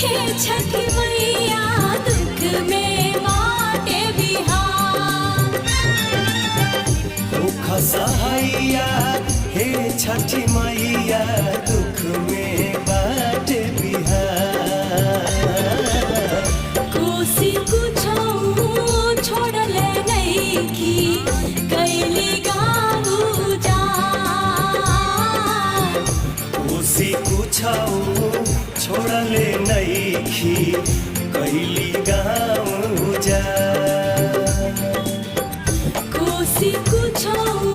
हे छठी मैया दुख में बाटे बिहार। दुख सहाइया हे छठी मैया दुख में बाटे बिहार। कोसी कुछो छोड़ले नइखी कैली गाऊ जान। कोसी कुछो छोड़ले नइखी कैली